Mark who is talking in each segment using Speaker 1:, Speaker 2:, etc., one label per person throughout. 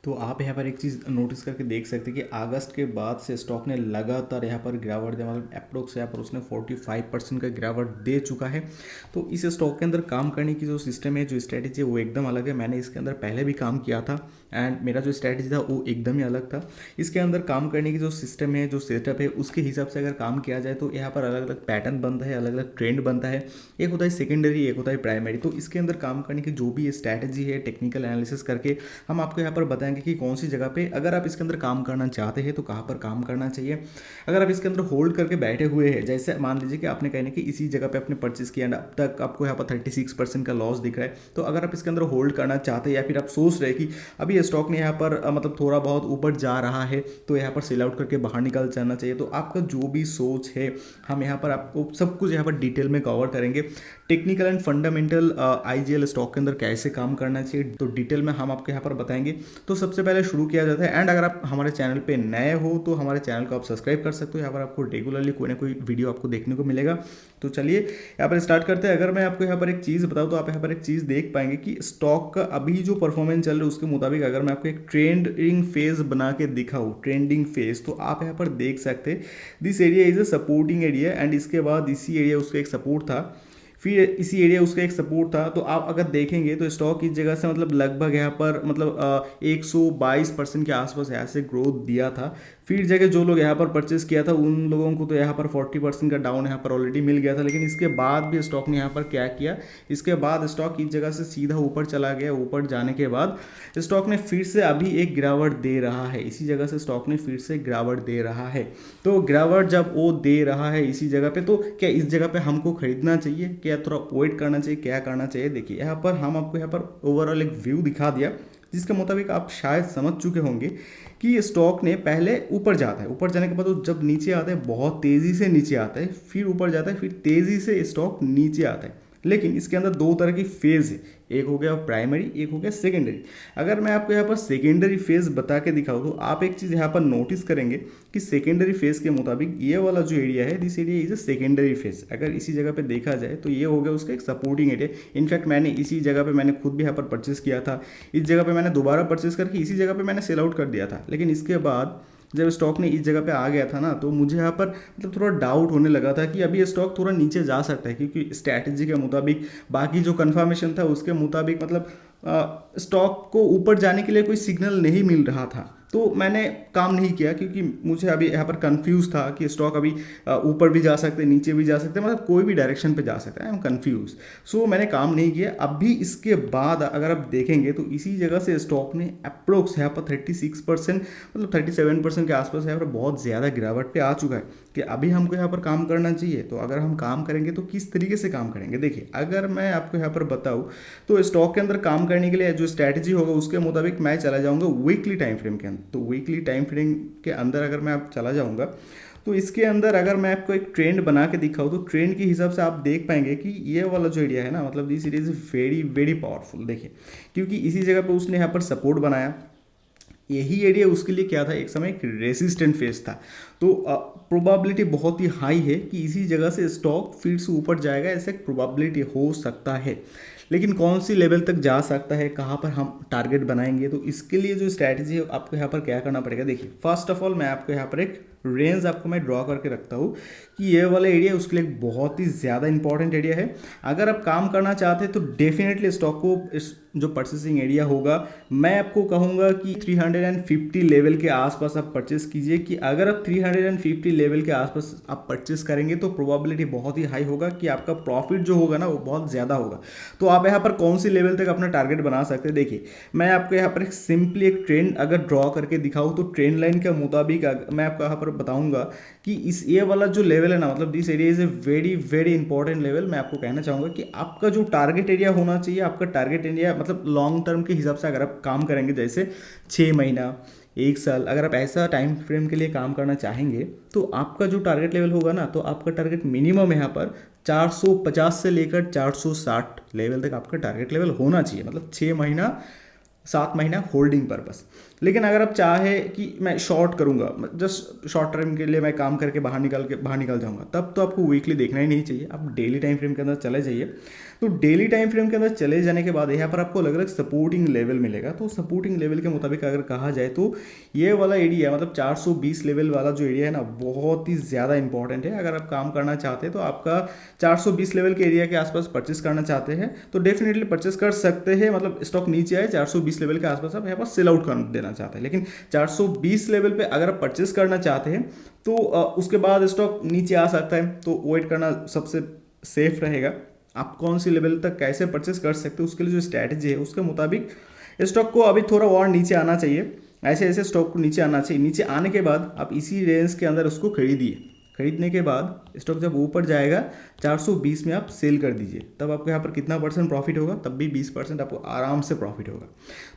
Speaker 1: तो आप यहाँ पर एक चीज़ नोटिस करके देख सकते हैं कि अगस्त के बाद से स्टॉक ने लगातार यहाँ पर गिरावट दिया, मतलब अप्रोक्स यहाँ पर उसने 45% का गिरावट दे चुका है। तो इस स्टॉक के अंदर काम करने की जो सिस्टम है, जो स्ट्रैटेजी है, वो एकदम अलग है। मैंने इसके अंदर पहले भी काम किया था एंड मेरा जो स्ट्रैटेजी था वो एकदम ही अलग था। इसके अंदर काम करने की जो सिस्टम है, जो सेटअप है, उसके हिसाब से अगर काम किया जाए तो यहाँ पर अलग अलग पैटर्न बनता है, अलग अलग ट्रेंड बनता है। एक होता है सेकेंडरी, एक होता है प्राइमरी। तो इसके अंदर काम करने की जो भी स्ट्रैटेजी है, टेक्निकल एनालिसिस करके हम आपको यहाँ पर बताएंगे कि कौन सी जगह पे अगर आप इसके अंदर काम करना चाहते हैं तो कहाँ पर काम करना चाहिए। अगर आप इसके अंदर होल्ड करके बैठे हुए हैं, जैसे मान लीजिए कि आपने कहने कि इसी जगह पे आपने परचेस किया एंड अब तक आपको यहाँ पर 36% का लॉस दिख रहा है, तो अगर आप इसके अंदर होल्ड करना चाहते हैं या फिर आप सोच रहे हैं कि अभी ये स्टॉक ने यहाँ पर मतलब थोड़ा बहुत ऊपर जा रहा है तो यहाँ पर सेल आउट करके बाहर निकल जाना चाहिए, तो आपका जो भी सोच है हम यहाँ पर आपको सब कुछ यहाँ पर डिटेल में कवर करेंगे। Technical and fundamental IGL stock के अंदर कैसे काम करना चाहिए तो डिटेल में हम आपको यहाँ पर बताएंगे। तो सबसे पहले शुरू किया जाता है एंड अगर आप हमारे चैनल पे नए हो तो हमारे चैनल को आप सब्सक्राइब कर सकते हो, यहाँ पर आपको रेगुलरली कोई ना कोई वीडियो आपको देखने को मिलेगा। तो चलिए यहाँ पर स्टार्ट करते हैं। अगर मैं आपको यहाँ पर एक चीज़ बताऊँ तो आप यहाँ पर एक चीज़ देख पाएंगे कि स्टॉक का अभी जो परफॉर्मेंस चल रहा है उसके मुताबिक अगर मैं आपको एक ट्रेंडिंग फेज बना के दिखाऊँ, ट्रेंडिंग फेज, तो आप यहाँ पर देख सकते हैं this area is a supporting area and इसके बाद इसी एरिया उसका एक सपोर्ट था, फिर इसी एरिया उसका एक सपोर्ट था। तो आप अगर देखेंगे तो स्टॉक इस जगह से मतलब लगभग यहाँ पर मतलब 122% के आसपास यहाँ से ग्रोथ दिया था। फिर जगह जो लोग यहाँ पर परचेस किया था उन लोगों को तो यहाँ पर 40% का डाउन यहाँ पर ऑलरेडी मिल गया था, लेकिन इसके बाद भी स्टॉक ने यहाँ पर क्या किया, इसके बाद स्टॉक इस जगह से सीधा ऊपर चला गया। ऊपर जाने के बाद स्टॉक ने फिर से अभी एक गिरावट दे रहा है, इसी जगह से स्टॉक ने फिर से गिरावट दे रहा है। तो गिरावट जब वो दे रहा है इसी जगह पे, तो क्या इस जगह पे हमको खरीदना चाहिए, क्या थोड़ा वेट करना चाहिए, क्या करना चाहिए? देखिए यहाँ पर हम आपको यहाँ पर ओवरऑल एक व्यू दिखा दिया जिसके मुताबिक आप शायद समझ चुके होंगे कि स्टॉक ने पहले ऊपर जाता है, ऊपर जाने के बाद वो जब नीचे आता है बहुत तेज़ी से नीचे आता है, फिर ऊपर जाता है, फिर तेज़ी से स्टॉक नीचे आता है। लेकिन इसके अंदर दो तरह की फेज़ है, एक हो गया प्राइमरी, एक हो गया सेकेंडरी। अगर मैं आपको यहाँ पर सेकेंडरी फेज़ बता के दिखाऊँ तो आप एक चीज़ यहाँ पर नोटिस करेंगे कि सेकेंडरी फेज़ के मुताबिक ये वाला जो एरिया है this area is a secondary phase. अगर इसी जगह पे देखा जाए तो ये हो गया उसका एक सपोर्टिंग एरिया। इनफैक्ट मैंने इसी जगह पे मैंने खुद भी यहाँ पर परचेस किया था, इस जगह पे मैंने दोबारा परचेस करके इसी जगह पे मैंने सेल आउट कर दिया था। लेकिन इसके बाद जब स्टॉक ने इस जगह पे आ गया था ना तो मुझे यहाँ पर मतलब थोड़ा डाउट होने लगा था कि अभी ये स्टॉक थोड़ा नीचे जा सकता है, क्योंकि स्ट्रैटेजी के मुताबिक, बाकी जो कंफर्मेशन था उसके मुताबिक मतलब स्टॉक को ऊपर जाने के लिए कोई सिग्नल नहीं मिल रहा था। तो मैंने काम नहीं किया क्योंकि मुझे अभी यहाँ पर कंफ्यूज था कि स्टॉक अभी ऊपर भी जा सकते, नीचे भी जा सकते, मतलब कोई भी डायरेक्शन पे जा सकता है। आई एम कंफ्यूज, सो मैंने काम नहीं किया। अभी इसके बाद अगर आप देखेंगे तो इसी जगह से स्टॉक ने अप्रोक्स यहाँ पर 36% मतलब 37% के आसपास यहाँ पर बहुत ज़्यादा गिरावट पे आ चुका है कि अभी हमको यहाँ पर काम करना चाहिए। तो अगर हम काम करेंगे तो किस तरीके से काम करेंगे? देखिए अगर मैं आपको यहाँ पर बताऊँ तो स्टॉक के अंदर काम करने के लिए जो स्ट्रैटेजी होगा उसके मुताबिक मैं चला जाऊँगा वीकली टाइम फ्रेम के अंदर। तो वीकली टाइम फ्रेम के अंदर अगर मैं आप चला जाऊँगा तो इसके अंदर अगर मैं आपको एक ट्रेंड बना के दिखाऊँ तो ट्रेंड के हिसाब से आप देख पाएंगे कि ये वाला जो एरिया है ना, मतलब this area is very very powerful. देखिए क्योंकि इसी जगह पे उसने यहाँ पर सपोर्ट बनाया, यही एरिया उसके लिए क्या था, एक समय एक रेसिस्टेंट फेज था। तो प्रोबेबिलिटी बहुत ही हाई है कि इसी जगह से स्टॉक फिर से ऊपर जाएगा, ऐसा एक प्रोबेबिलिटी हो सकता है। लेकिन कौन सी लेवल तक जा सकता है, कहाँ पर हम टारगेट बनाएंगे, तो इसके लिए जो स्ट्रैटेजी है आपको यहाँ पर क्या करना पड़ेगा। देखिए फर्स्ट ऑफ ऑल मैं आपको यहाँ पर एक रेंज आपको मैं ड्रॉ करके रखता हूँ कि ये वाला एरिया उसके लिए बहुत ही ज़्यादा इंपॉर्टेंट एरिया है। अगर आप काम करना चाहते हैं तो डेफिनेटली स्टॉक को इस जो परचेसिंग एरिया होगा मैं आपको कहूँगा कि 350 लेवल के आसपास आप परचेस कीजिए। कि अगर आप 350 लेवल के आसपास आप परचेस करेंगे तो प्रोबेबिलिटी बहुत ही हाई होगा कि आपका प्रॉफिट जो होगा ना वो बहुत ज़्यादा होगा। तो आप यहाँ पर कौन सी लेवल तक अपना टारगेट बना सकते हैं? देखिए मैं आपको यहाँ पर एक सिंपली एक ट्रेंड अगर ड्रॉ करके दिखाऊँ तो ट्रेंड लाइन के मुताबिक मैं आपको यहाँ पर बताऊँगा कि इस ये वाला जो लेवल है ना, मतलब this area is a very very important level. मैं आपको कहना चाहूँगा कि आपका जो टारगेट एरिया होना चाहिए, आपका टारगेट एरिया मतलब लॉन्ग टर्म के हिसाब से अगर आप काम करेंगे जैसे 6 महीना, 1 साल, अगर आप ऐसा टाइम फ्रेम के लिए काम करना चाहेंगे तो आपका जो टारगेट लेवल होगा ना, तो आपका टारगेट मिनिमम यहाँ पर 450 से लेकर 460 लेवल तक आपका टारगेट लेवल होना चाहिए, मतलब 6 महीना 7 महीना होल्डिंग पर्पस। लेकिन अगर आप चाहे कि मैं शॉर्ट करूंगा, जस्ट शॉर्ट टर्म के लिए मैं काम करके बाहर निकल जाऊंगा, तब तो आपको वीकली देखना ही नहीं चाहिए, आप डेली टाइम फ्रेम के अंदर चले जाइए। तो डेली टाइम फ्रेम के अंदर चले जाने के बाद यहाँ पर आपको अलग अलग सपोर्टिंग लेवल मिलेगा। तो सपोर्टिंग लेवल के मुताबिक अगर कहा जाए तो ये वाला एरिया मतलब 420 लेवल वाला जो एरिया है ना, बहुत ही ज़्यादा इंपॉर्टेंट है। अगर आप काम करना चाहते हैं तो आपका 420 लेवल के एरिया के आसपास परचेस करना चाहते हैं तो डेफिनेटली परचेस कर सकते हैं। मतलब स्टॉक नीचे आए 420 लेवल के आसपास आप यहाँ पर सेल आउट कर देना चाहते हैं, लेकिन 420 लेवल पे अगर आप परचेस करना चाहते हैं तो उसके बाद स्टॉक नीचे आ सकता है, तो वेट करना सबसे सेफ रहेगा। आप कौन सी लेवल तक कैसे परचेस कर सकते हो उसके लिए जो स्ट्रैटेजी है उसके मुताबिक स्टॉक को अभी थोड़ा और नीचे आना चाहिए। ऐसे ऐसे स्टॉक को नीचे आना चाहिए। नीचे आने के बाद आप इसी रेंज के अंदर उसको खरीदिए। खरीदने के बाद स्टॉक जब ऊपर जाएगा 420 में आप सेल कर दीजिए। तब आपको यहाँ पर कितना परसेंट प्रॉफिट होगा, तब भी 20% आपको आराम से प्रॉफिट होगा।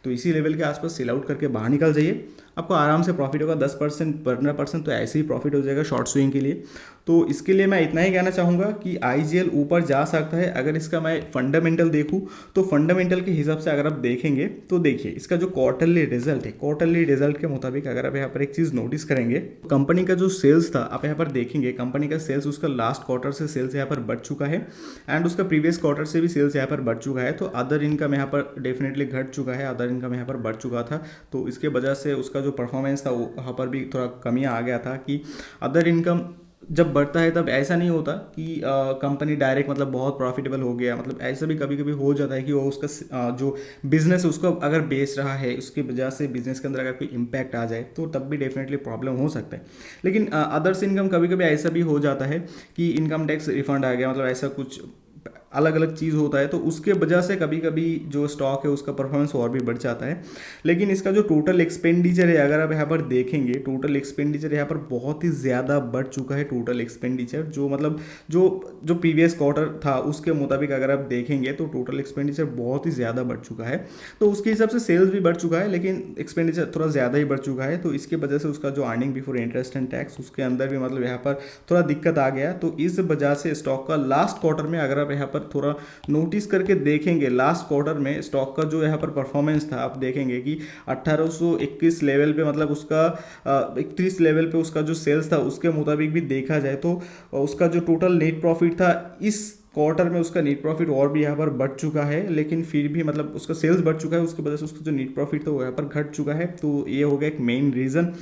Speaker 1: तो इसी लेवल के आसपास सेल आउट करके बाहर निकल जाइए, आपको आराम से प्रॉफिट होगा। 10% 15% तो ऐसे ही प्रॉफिट हो जाएगा शॉर्ट स्विंग के लिए। तो इसके लिए मैं इतना ही कहना चाहूँगा कि IGL ऊपर जा सकता है। अगर इसका मैं फंडामेंटल देखूँ तो फंडामेंटल के हिसाब से अगर आप देखेंगे तो देखिए इसका जो क्वार्टरली रिजल्ट है, क्वार्टरली रिजल्ट के मुताबिक अगर आप यहाँ पर एक चीज़ नोटिस करेंगे, कंपनी का जो सेल्स था आप यहाँ पर देखेंगे, कंपनी का सेल्स उसका लास्ट क्वार्टर से सेल्स यहाँ पर बढ़ चुका है एंड उसका प्रीवियस क्वार्टर से भी सेल्स यहाँ पर बढ़ चुका है। तो अदर इनकम यहाँ पर डेफिनेटली घट चुका है, अदर इनकम यहाँ पर बढ़ चुका था। तो इसके वजह से उसका जो परफॉर्मेंस था वो यहाँ पर भी थोड़ा कमी आ गया था कि अदर इनकम जब बढ़ता है तब ऐसा नहीं होता कि कंपनी डायरेक्ट मतलब बहुत प्रॉफिटेबल हो गया। मतलब ऐसा भी कभी कभी हो जाता है कि वो उसका जो बिजनेस है उसको अगर बेच रहा है उसकी वजह से बिजनेस के अंदर अगर कोई इम्पैक्ट आ जाए तो तब भी डेफिनेटली प्रॉब्लम हो सकता है। लेकिन अदर्स इनकम कभी कभी ऐसा भी हो जाता है कि इनकम टैक्स रिफंड आ गया, मतलब ऐसा कुछ अलग अलग चीज़ होता है, तो उसके वजह से कभी कभी जो स्टॉक है उसका परफॉर्मेंस और भी बढ़ जाता है। लेकिन इसका जो टोटल एक्सपेंडिचर है अगर आप यहाँ पर देखेंगे, टोटल एक्सपेंडिचर यहाँ पर बहुत ही ज़्यादा बढ़ चुका है। टोटल एक्सपेंडिचर जो मतलब जो जो प्रीवियस क्वार्टर था उसके मुताबिक अगर आप देखेंगे तो टोटल एक्सपेंडिचर बहुत ही ज़्यादा बढ़ चुका है। तो उसके हिसाब से सेल्स भी बढ़ चुका है लेकिन एक्सपेंडिचर थोड़ा ज़्यादा ही बढ़ चुका है। तो इसके वजह से उसका जो earning before interest and tax उसके अंदर भी मतलब यहाँ पर थोड़ा दिक्कत आ गया। तो इस वजह से स्टॉक का लास्ट क्वार्टर में अगर आप यहाँ पर थोड़ा नोटिस करके देखेंगे, लास्ट क्वार्टर में स्टॉक का जो यहाँ पर परफॉर्मेंस था आप देखेंगे कि 1821 लेवल पे मतलब उसका 31 लेवल पे उसका जो सेल्स था उसके मुताबिक भी देखा जाए तो उसका जो टोटल नेट प्रॉफिट था इस क्वार्टर में उसका नेट प्रॉफिट और भी यहाँ पर बढ़ चुका है। लेकिन फिर भी मतलब उसका सेल्स बढ़ चुका है, उसकी वजह से उसका जो नेट प्रॉफिट था वो यहाँ पर घट चुका है। तो ये हो गया एक मेन रीज़न।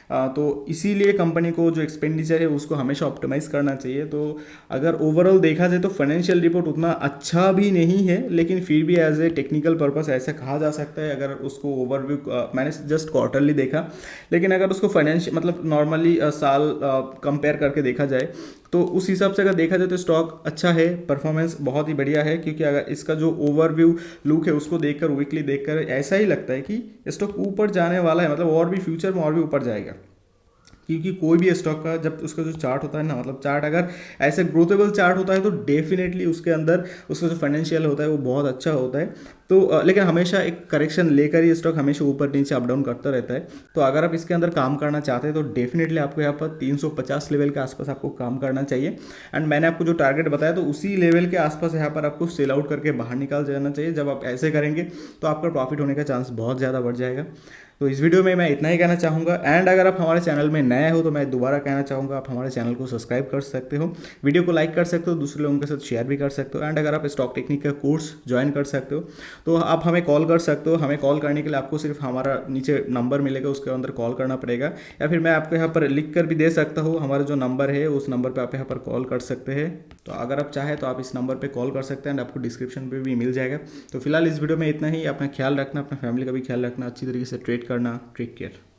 Speaker 1: तो इसीलिए कंपनी को जो एक्सपेंडिचर है उसको हमेशा ऑप्टिमाइज़ करना चाहिए। तो अगर ओवरऑल देखा जाए तो फाइनेंशियल रिपोर्ट उतना अच्छा भी नहीं है, लेकिन फिर भी एज ए टेक्निकल पर्पस ऐसा कहा जा सकता है। अगर उसको ओवरव्यू मैंने जस्ट क्वार्टरली देखा, लेकिन अगर उसको फाइनेंशियल मतलब नॉर्मली साल कंपेयर करके देखा जाए तो उस हिसाब से अगर देखा जाए तो स्टॉक अच्छा है, परफॉर्मेंस बहुत ही बढ़िया है। क्योंकि अगर इसका जो ओवरव्यू लुक है उसको देखकर वीकली देखकर ऐसा ही लगता है कि स्टॉक ऊपर जाने वाला है, मतलब और भी फ्यूचर में और भी ऊपर जाएगा। क्योंकि कोई भी स्टॉक का जब उसका जो चार्ट होता है ना, मतलब चार्ट अगर ऐसे ग्रोथेबल चार्ट होता है तो डेफिनेटली उसके अंदर उसका जो फाइनेंशियल होता है वो बहुत अच्छा होता है। तो लेकिन हमेशा एक करेक्शन लेकर ही स्टॉक हमेशा ऊपर नीचे अप डाउन करता रहता है। तो अगर आप इसके अंदर काम करना चाहते हैं तो डेफिनेटली आपको यहाँ पर 350 लेवल के आसपास आपको काम करना चाहिए। एंड मैंने आपको जो टारगेट बताया तो उसी लेवल के आसपास यहाँ पर आपको सेल आउट करके बाहर निकाल जाना चाहिए। जब आप ऐसे करेंगे तो आपका प्रॉफिट होने का चांस बहुत ज़्यादा बढ़ जाएगा। तो इस वीडियो में मैं इतना ही कहना चाहूँगा। एंड अगर आप हमारे चैनल में नए हो तो मैं दोबारा कहना चाहूँगा आप हमारे चैनल को सब्सक्राइब कर सकते हो, वीडियो को लाइक कर सकते हो, दूसरे लोगों के साथ शेयर भी कर सकते हो। एंड अगर आप स्टॉक टेक्निक का कोर्स ज्वाइन कर सकते हो तो आप हमें कॉल कर सकते हो। हमें कॉल करने के लिए आपको सिर्फ हमारा नीचे नंबर मिलेगा उसके अंदर कॉल करना पड़ेगा, या फिर मैं आपको यहाँ पर लिख कर भी दे सकता हूँ। हमारा जो नंबर है उस नंबर पर आप यहाँ पर कॉल कर सकते हैं। तो अगर आप चाहें तो आप इस नंबर पर कॉल कर सकते हैं एंड आपको डिस्क्रिप्शन पर भी मिल जाएगा। तो फिलहाल इस वीडियो में इतना ही। अपना ख्याल रखना, अपना फैमिली का भी ख्याल रखना, अच्छी तरीके से ट्रेड करना। Take care.